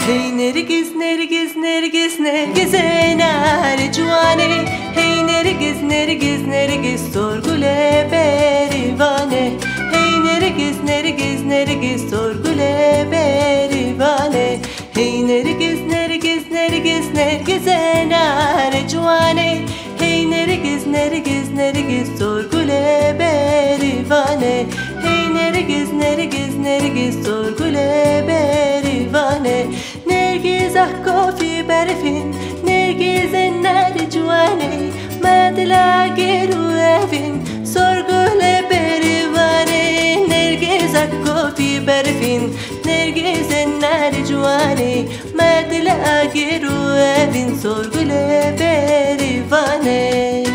Hey nergiz nergiz nergiz nergiz enar cuane. Hey nergiz nergiz nergiz sorgule berivane. Hey nergiz nergiz nergiz sorgule berivane. Hey nergiz nergiz nergiz nergiz enar cuane. Hey nergiz nergiz nergiz sorgule berivane. Hey nergiz nergiz nergiz sorgule berivane. Nergiz ahkofi berfin nergiz enar cuane. Madla geru evin sorgule berivane. Nergiz ahkofi berfin nergiz enar cuane. Madla geru evin sorgule berivane.